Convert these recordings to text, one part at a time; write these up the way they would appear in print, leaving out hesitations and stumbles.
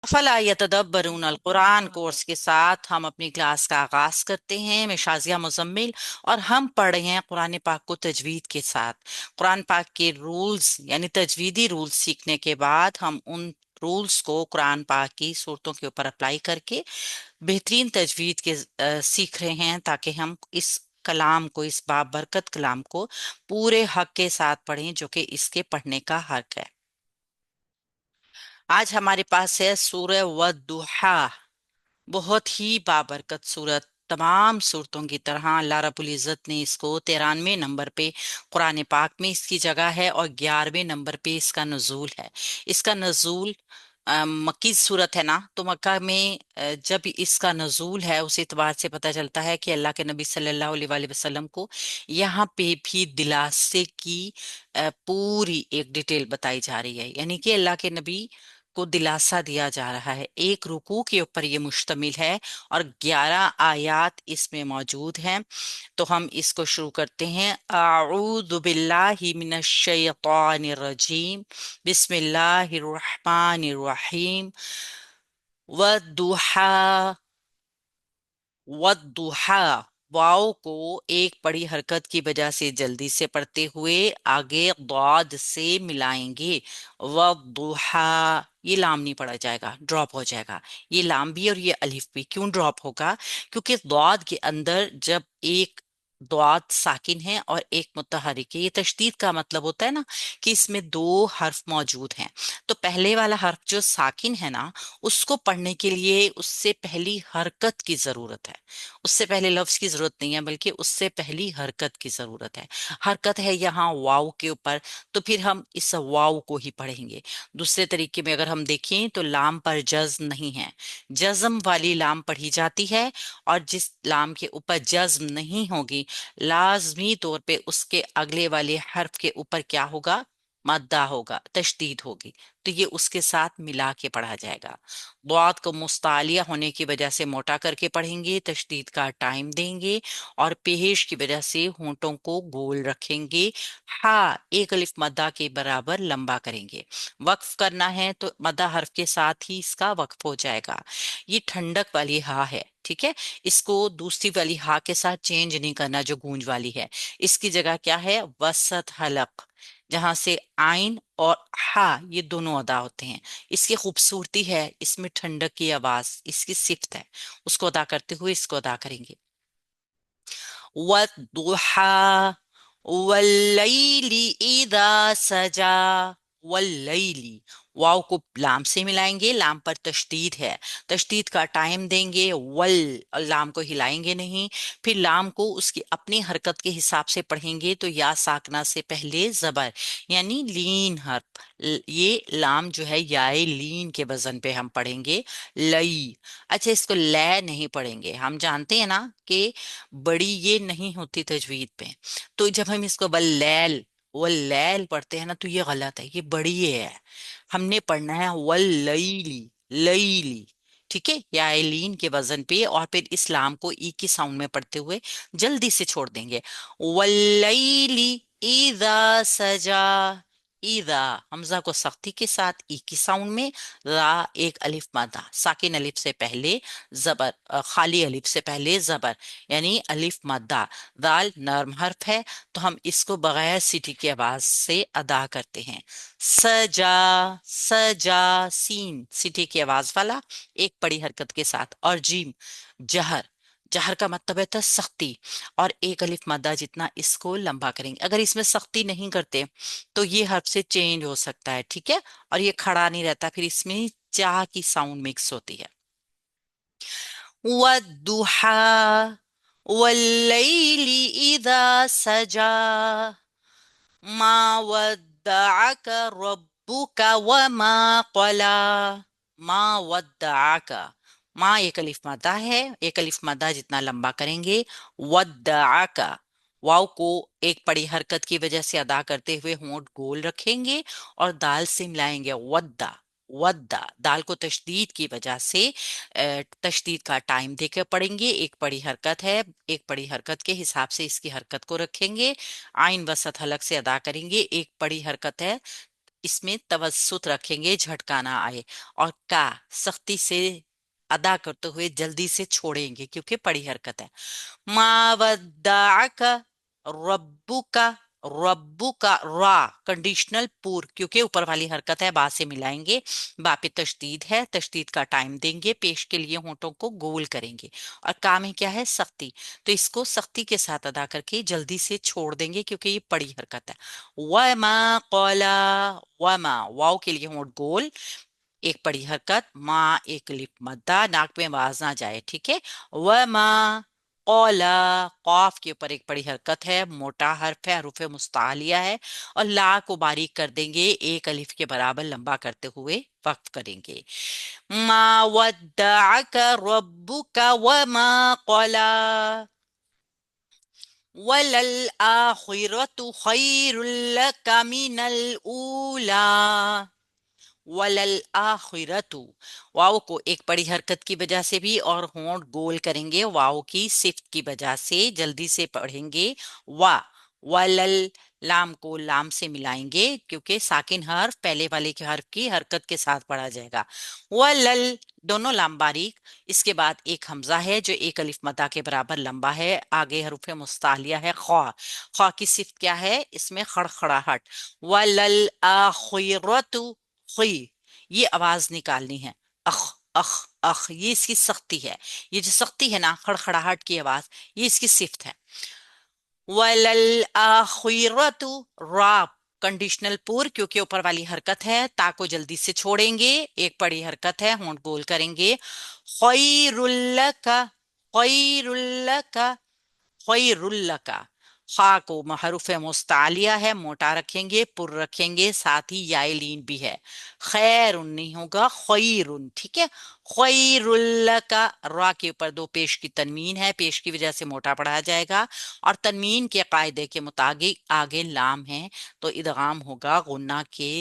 फला यतदब्बरून अल कुरान कोर्स के साथ हम अपनी क्लास का आगाज करते हैं। मैं शाजिया मुजम्मिल और हम पढ़ रहे हैं कुरान पाक को तजवीद के साथ। कुरान पाक के रूल्स यानी तजवीदी रूल्स सीखने के बाद हम उन रूल्स को कुरान पाक की सूरतों के ऊपर अप्लाई करके बेहतरीन तजवीद के सीख रहे हैं, ताकि हम इस कलाम को, इस बाबरकत कलाम को पूरे हक के साथ पढ़ें जो कि इसके पढ़ने का हक है। आज हमारे पास है सूरह वद्दुहा। बहुत ही बाबरकत सूरत। तमाम सूरतों की तरह अल्लाह रब्बुल इज़्ज़त ने इसको 93 नंबर पे कुरान पाक में इसकी जगह है और 11वें नंबर पे इसका नुज़ूल है। इसका नुज़ूल मक्की सूरत है ना, तो मक्का में जब इसका नुज़ूल है उस एतबार से पता चलता है कि अल्लाह के नबी सल्लल्लाहु अलैहि वसल्लम को यहाँ पे भी दिलासे की पूरी एक डिटेल बताई जा रही है। यानी कि अल्लाह के नबी को दिलासा दिया जा रहा है। एक रुकू के ऊपर ये मुश्तमिल है और 11 आयात इसमें मौजूद हैं। तो हम इसको शुरू करते हैं। अऊज़ु बिल्लाहि मिनश शैतानिर रजीम, बिस्मिल्लाहिर रहमानिर रहीम। वद्दुहा, वद्दुहा। वाव को एक बड़ी हरकत की वजह से जल्दी से पढ़ते हुए आगे दौद से मिलाएंगे। वद्दुहा, ये लाम नहीं पढ़ा जाएगा, ड्रॉप हो जाएगा। ये लाम भी और ये अलिफ भी क्यों ड्रॉप होगा? क्योंकि दौद के अंदर जब एक दौद साकिन है और एक मुतहरिक है, ये तशदीद का मतलब होता है ना कि इसमें दो हर्फ मौजूद हैं। तो पहले वाला हर्फ जो साकिन है ना, उसको पढ़ने के लिए उससे पहली हरकत की जरूरत है। उससे पहले लफ्ज की जरूरत नहीं है, बल्कि उससे पहली हरकत की जरूरत है। हरकत है यहाँ वाव के ऊपर, तो फिर हम इस वाव को ही पढ़ेंगे। दूसरे तरीके में अगर हम देखें तो लाम पर जज्म नहीं है, जज्म वाली लाम पढ़ी जाती है। और जिस लाम के ऊपर जज्म नहीं होगी, लाजमी तौर पे उसके अगले वाले हर्फ के ऊपर क्या होगा? मद्दा होगा, तशदीद होगी। तो ये उसके साथ मिला के पढ़ा जाएगा। दुआत को मुस्तालिया होने की वजह से मोटा करके पढ़ेंगे, तशदीद का टाइम देंगे और पेश की वजह से होंठों को गोल रखेंगे। हा एक अलिफ मद्दा के बराबर लंबा करेंगे। वक्फ करना है तो मद्दा हर्फ के साथ ही इसका वक्फ हो जाएगा। ये ठंडक वाली हा है, ठीक है। इसको दूसरी वाली हा के साथ चेंज नहीं करना जो गूंज वाली है। इसकी जगह क्या है? वसत हलक, जहां से आइन और हा ये दोनों अदा होते हैं। इसकी खूबसूरती है, इसमें ठंडक की आवाज इसकी सिफ्त है। उसको अदा करते हुए इसको अदा करेंगे। वद्दुहा वल्लैली इदा सजा। वल्लैली, वाव को लाम से मिलाएंगे, लाम पर तशदीद है, तशदीद का टाइम देंगे। वल, लाम को हिलाएंगे नहीं। फिर लाम को उसकी अपनी हरकत के हिसाब से पढ़ेंगे, तो या साकना से पहले जबर यानी लीन हर्फ। ये लाम जो है याए लीन के वजन पे हम पढ़ेंगे, लई। अच्छा, इसको लै नहीं पढ़ेंगे। हम जानते हैं ना कि बड़ी ये नहीं होती तजवीद पे। तो जब हम इसको वल्लैल, वल्लैल पढ़ते हैं ना, तो ये गलत है, ये बड़ी ये है। हमने पढ़ना है वल्लैली, लैली। ठीक है, या एलीन के वजन पे, और फिर इस्लाम को ई की साउंड में पढ़ते हुए जल्दी से छोड़ देंगे। वल्लैली इजा सजा। ईदा, हमजा को सख्ती के साथ ई की साउंड में, रा एक अलिफ मादा साकिन अलिफ से पहले जबर, खाली अलिफ से पहले जबर, यानी अलिफ मद्दा। दाल नर्म हर्फ है, तो हम इसको बगैर सीटी की आवाज से अदा करते हैं। सजा, सजा, सीन सीटी की आवाज वाला एक बड़ी हरकत के साथ। और जीम जहर, जहर का मतलब है था सख्ती, और एक अलिफ मद्दा जितना इसको लंबा करेंगे। अगर इसमें सख्ती नहीं करते तो ये हर्फ से चेंज हो सकता है, ठीक है। और ये खड़ा नहीं रहता, फिर इसमें चाह की साउंड मिक्स होती है। वद्दुहा वल्लैली इदा सजा, मा वद्दअक रब्बुका वमा क़ला। मा वद्दअक, माँ एक अलिफ मद्दा है, एक अलिफ मद्दा जितना लंबा करेंगे। वद्दअक, वाव को एक बड़ी हरकत की वजह से अदा करते हुए होंठ गोल रखेंगे और दाल से मिलाएंगे। वद्दा, वद्दा, दाल को तशदीद की वजह से तशदीद का टाइम देकर पढ़ेंगे। एक बड़ी हरकत है, एक बड़ी हरकत के हिसाब से इसकी हरकत को रखेंगे। आइन वसत हलक से अदा करेंगे। एक बड़ी हरकत है, اس میں توسط رکھेंगे, झटका ना आए. और का सख्ती से अदा करते हुए जल्दी से छोड़ेंगे क्योंकि बड़ी हरकत है. मा वद्दाअका रब्बुका. रब्बुका रा कंडीशनल पूर, क्योंकि ऊपर वाली हरकत है, बा से मिलाएंगे. बा पे तशदीद है, तशदीद का टाइम देंगे, पेश के लिए होंठों को गोल करेंगे. और का में क्या है, सख्ती, तो इसको सख्ती के साथ अदा करके जल्दी से छोड़ देंगे क्योंकि ये बड़ी हरकत है. वमा कौला. वमा वाव के लिए होंठ गोल, एक बड़ी हरकत, माँ एक लिप मद्दा, नाक में आवाज ना जाए, ठीक है. व माँ कौला, कौफ के ऊपर एक बड़ी हरकत है, मोटा हर्फ है, हरूफ मुस्तालिया है. और ला को बारीक कर देंगे, एक अलिफ के बराबर लंबा करते हुए वक्फ करेंगे. मा वद्दाअक रब्बुका व मा कौला वलल आखिरतु खैरुल लक मिनल ऊला. वलल आखिरतु, वाव को एक बड़ी हरकत की वजह से भी और होंठ गोल करेंगे, वाव की सिफ्त की वजह से जल्दी से पढ़ेंगे. वा वलल, लाम को लाम से मिलाएंगे क्योंकि साकिन हर्फ पहले वाले के हर्फ की हरकत के साथ पढ़ा जाएगा. वलल, दोनों लाम बारीक. इसके बाद एक हमजा है जो एक अलिफ मद्दा के बराबर लंबा है, आगे हरूफ मुस्तालिया है ख्वा. ख्वा की सिफ्त क्या है, इसमें खड़खड़ाहट. वलल आखिरतु खुई, ये आवाज निकालनी है. अख अख अख, ये इसकी सख्ती है. ये जो सख्ती है ना, खड़खड़ाहट की आवाज, ये इसकी सिफ्त है. वलल आखिरतु रा कंडीशनल पूर, क्योंकि ऊपर वाली हरकत है, ता को जल्दी से छोड़ेंगे, एक बड़ी हरकत है, होंठ गोल करेंगे. खैरुल लका. खैरुल लका. खैरुल्लका. खा को हरूफ मुस्तालिया है, मोटा रखेंगे, पुर रखेंगे, साथ ही याय लीन भी है. खैरुन नहीं होगा, खैरुन, ठीक है. खैरुल्लका, रा के ऊपर दो पेश की तनवीन है, पेश की वजह से मोटा पढ़ा जाएगा. और तनवीन के कायदे के मुताबिक आगे लाम है, तो इदगाम होगा गुन्ना के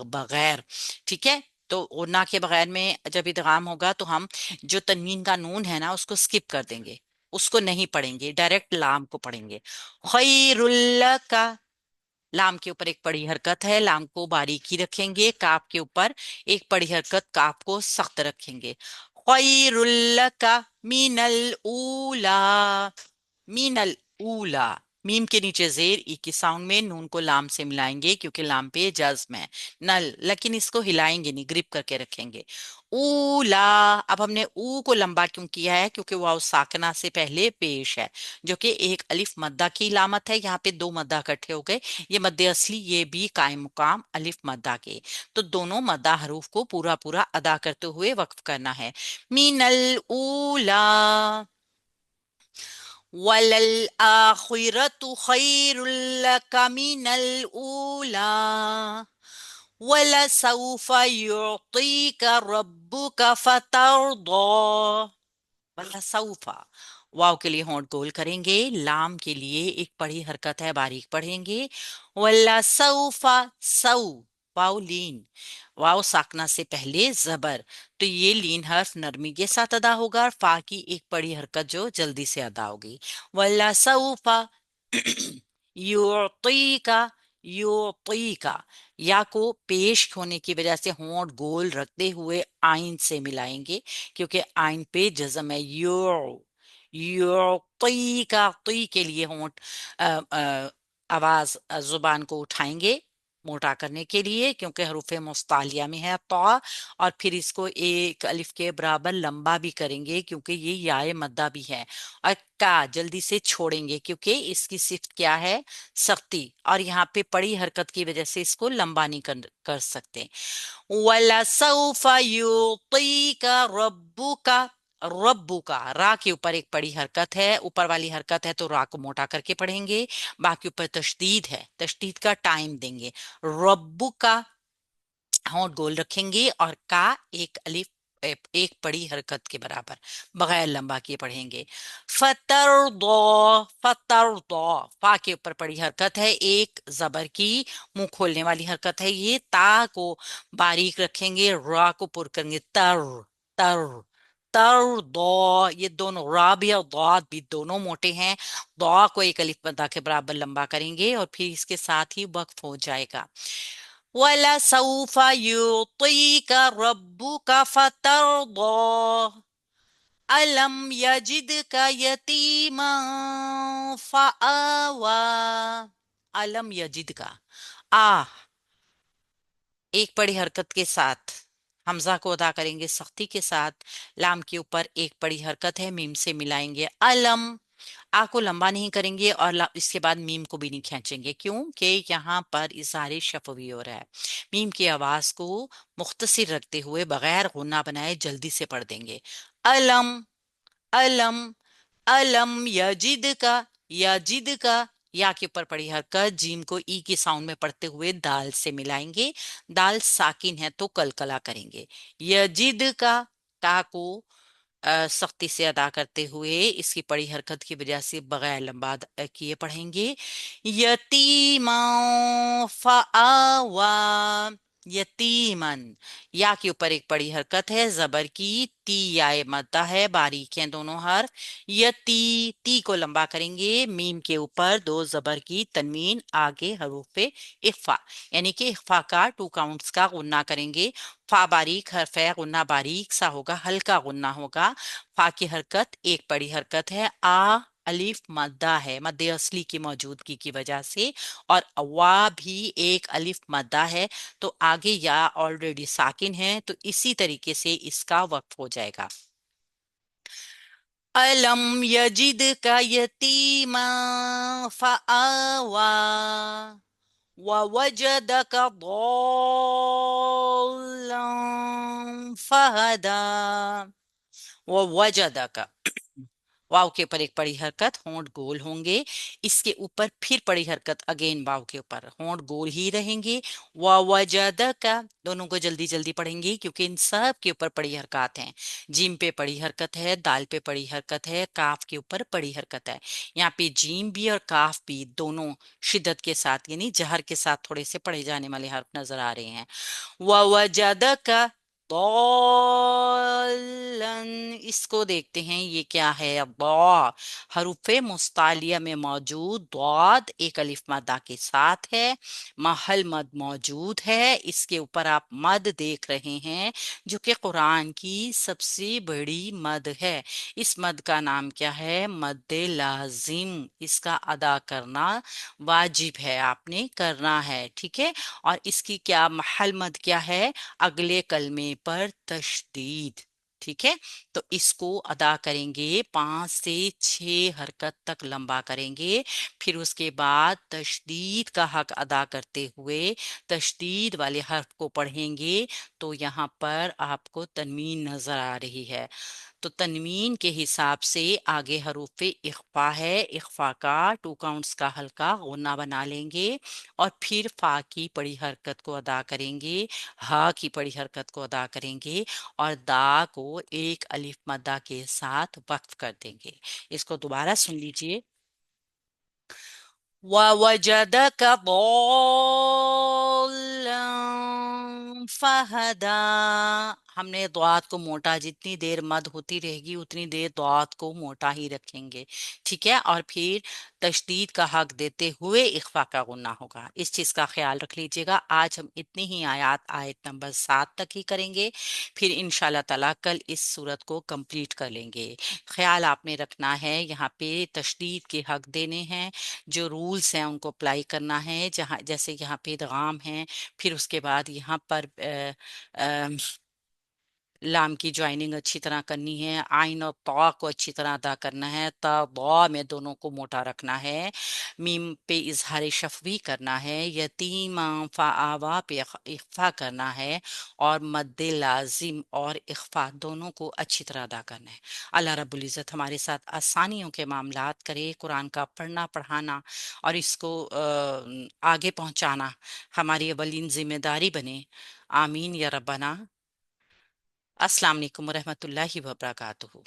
बगैर, ठीक है. तो गुन्ना के बगैर में जब इदगाम होगा तो हम जो तनवीन का नून है ना उसको स्किप कर देंगे, उसको नहीं पढ़ेंगे, डायरेक्ट लाम को पढ़ेंगे. खैरुल्ला का, लाम के ऊपर एक बड़ी हरकत है, लाम को बारीकी रखेंगे. काफ के ऊपर एक बड़ी हरकत, काफ को सख्त रखेंगे. खैरुल्ला का मीनल ऊला. मीनल ऊला, मीम के नीचे जेर ई की साउंड में नून को लाम से मिलाएंगे क्योंकि लाम पे जज्म है. नल, लेकिन इसको हिलाएंगे नहीं, ग्रिप करके रखेंगे. ऊला, अब हमने ऊ को लंबा क्यों किया है, क्योंकि वाव साकना से पहले पेश है, जो कि एक अलिफ मद्दा की इलामत है. यहाँ पे दो मद्दा इकट्ठे हो गए, ये मद्दे असली, ये भी कायम मुकाम अलिफ मद्दा के. तो दोनों मद्दा हरूफ को पूरा पूरा अदा करते हुए वक्फ करना है. मीनल ऊला वलल आखिरतु खैरुल लक मिनल ऊला वलसौफ युतीक रब्बुक फतरदा. वलसौफा, वाव के लिए होंठ गोल करेंगे, लाम के लिए एक बड़ी हरकत है, बारीक पढ़ेंगे. वलसौफा, सौ, वाव लीन, वाव साकना से पहले जबर, तो ये लीन हर्फ नरमी के साथ अदा होगा, और फा की एक बड़ी हरकत जो जल्दी से अदा होगी. वलसौफा युतीका. युतीका, या को पेश होने की वजह से होंठ गोल रखते हुए आइन से मिलाएंगे क्योंकि आइन पे जज्म है. युतीका, ती के लिए होंठ आवाज जुबान को उठाएंगे मोटा करने के लिए, क्योंकि हरूफ मुस्तालिया में है तो. और फिर इसको एक अलिफ के बराबर लंबा भी करेंगे क्योंकि ये याए मद्दा भी है. और का जल्दी से छोड़ेंगे क्योंकि इसकी सिफ्त क्या है, सख्ती, और यहाँ पे पड़ी हरकत की वजह से इसको लंबा नहीं कर सकते. वलसौफ युतीका रब्बुका. रब्बू का, रा के ऊपर एक बड़ी हरकत है, ऊपर वाली हरकत है तो रा को मोटा करके पढ़ेंगे, बाकी ऊपर तशदीद है, तशदीद का टाइम देंगे. रब्बू का, होंठ गोल रखेंगे, और का एक अलिफ एक बड़ी हरकत के बराबर बगैर लंबा किए पढ़ेंगे. फतर दो. फतर दो, फा के ऊपर बड़ी हरकत है, एक जबर की मुंह खोलने वाली हरकत है ये. ता को बारीक रखेंगे, रा को पुर करेंगे. तर तर तर दो, ये दोनों रा भी और दाद भी दोनों मोटे हैं. दो को एक अलिफ मद्दा के बराबर लंबा करेंगे और फिर इसके साथ ही वक्फ हो जाएगा. वला सौफा युतीका रब्बुका फतरदा अलम यजिदका यतीमा फआवा। अलम यजिदका, आ एक बड़ी हरकत के साथ हमजा को अदा करेंगे सख्ती के साथ। लाम के ऊपर एक बड़ी हरकत है, मीम से मिलाएंगे अलम। आ को लंबा नहीं करेंगे और इसके बाद मीम को भी नहीं खींचेंगे, क्योंकि यहाँ पर इज़हार शफवी हो रहा है। मीम की आवाज को मुख्तसर रखते हुए बगैर गुन्ना बनाए जल्दी से पढ़ देंगे। अलम, अलम, अलम यजिद का, यजिद का। या के ऊपर पड़ी हरकत, जीम को ई की साउंड में पढ़ते हुए दाल से मिलाएंगे। दाल साकिन है तो कलकला करेंगे। यजिद का को सख्ती से अदा करते हुए इसकी पड़ी हरकत की वजह से बगैर लंबा किए पढ़ेंगे। यतीमा फआवा, यतीमन। या के ऊपर एक बड़ी हरकत है जबर की, ती याए मद्दा है, बारीक हैं दोनों हर्फ। यती, ती को लंबा करेंगे, मीम के ऊपर दो जबर की तनवीन आगे हरूफे इख्फा, यानी कि इख्फा का टू काउंट्स का गुन्ना करेंगे। फा बारीक हर्फ है, गुन्ना बारीक सा होगा, हल्का गुन्ना होगा। फा की हरकत एक बड़ी हरकत है, आ अलिफ मद्दा है, मद्दे असली की मौजूदगी की वजह से। और वा भी एक अलिफ मद्दा है, तो आगे या ऑलरेडी साकिन है, तो इसी तरीके से इसका वक्फ हो जाएगा। अलम यजिद का यतीमा फआवा ववजदक ضالا फहदा ववजदक। वाव के ऊपर एक बड़ी हरकत, होंठ गोल होंगे। इसके ऊपर फिर बड़ी हरकत, अगेन वाव के ऊपर होंठ गोल ही रहेंगे। ववजदका, दोनों को जल्दी जल्दी पढ़ेंगे क्योंकि इन सब के ऊपर बड़ी हरकत हैं। जीम पे बड़ी हरकत है, दाल पे बड़ी हरकत है, काफ के ऊपर बड़ी हरकत है। यहाँ पे जीम भी और काफ भी दोनों शिद्दत के साथ, यानी जहर के साथ थोड़े से पढ़े जाने वाले हर्फ नजर आ रहे हैं। ववजदका ضالن, इसको देखते हैं ये क्या है। ضا हरूफे मुस्तालिया में मौजूद द्वाद एक अलिफ मद्दा के साथ है। महल मद मौजूद है, इसके ऊपर आप मद देख रहे हैं जो कि कुरान की सबसे बड़ी मद है। इस मद का नाम क्या है? मद लाजिम। इसका अदा करना वाजिब है, आपने करना है, ठीक है। और इसकी क्या महल मद क्या है? अगले कलमे पर तशदीद, ठीक है। तो इसको अदा करेंगे, 5 से 6 हरकत तक लंबा करेंगे। फिर उसके बाद तशदीद का हक अदा करते हुए तशदीद वाले हर्फ को पढ़ेंगे। तो यहाँ पर आपको तनवीन नजर आ रही है, तो तनवीन के हिसाब से आगे हरूफ इख्फा है, इख्फा का टू काउंट्स का हल्का गुन्ना बना लेंगे। और फिर फा की बड़ी हरकत को अदा करेंगे, हा की बड़ी हरकत को अदा करेंगे, और दा को एक अलिफ मद्दा के साथ वक्फ कर देंगे। इसको दोबारा सुन लीजिए। ववजदक ضالا फहदा। हमने द्वात को मोटा, जितनी देर मद होती रहेगी उतनी देर द्वात को मोटा ही रखेंगे, ठीक है। और फिर तशदीद का हक देते हुए इख्फा का गुन्ना होगा, इस चीज का ख्याल रख लीजिएगा। आज हम इतनी ही आयत, आयत नंबर 7 तक ही करेंगे। फिर इंशाल्लाह ताला कल इस सूरत को कंप्लीट कर लेंगे। ख्याल आपने रखना है, यहाँ पे तशदीद के हक देने हैं, जो रूल्स हैं उनको अप्लाई करना है। जहाँ जैसे यहाँ पे इदगाम है, फिर उसके बाद यहाँ पर लाम की ज्वाइनिंग अच्छी तरह करनी है, आइन और तौ को अच्छी तरह अदा करना है, ता बौ में दोनों को मोटा रखना है, मीम पे इजहार शफवी करना है, यतीमा फ़ाआवा पे इख्फा करना है, और मद्दे लाजिम और इख्फा दोनों को अच्छी तरह अदा करना है। अल्लाह रब्बुल इज़्ज़त हमारे साथ आसानियों के मामलात करे। कुरान का पढ़ना पढ़ाना और इसको आगे पहुंचाना हमारी अवलीन जिम्मेदारी बने। आमीन या रब्बना। अस्सलाम वालेकुम रहमतुल्लाहि व बरकातुहू।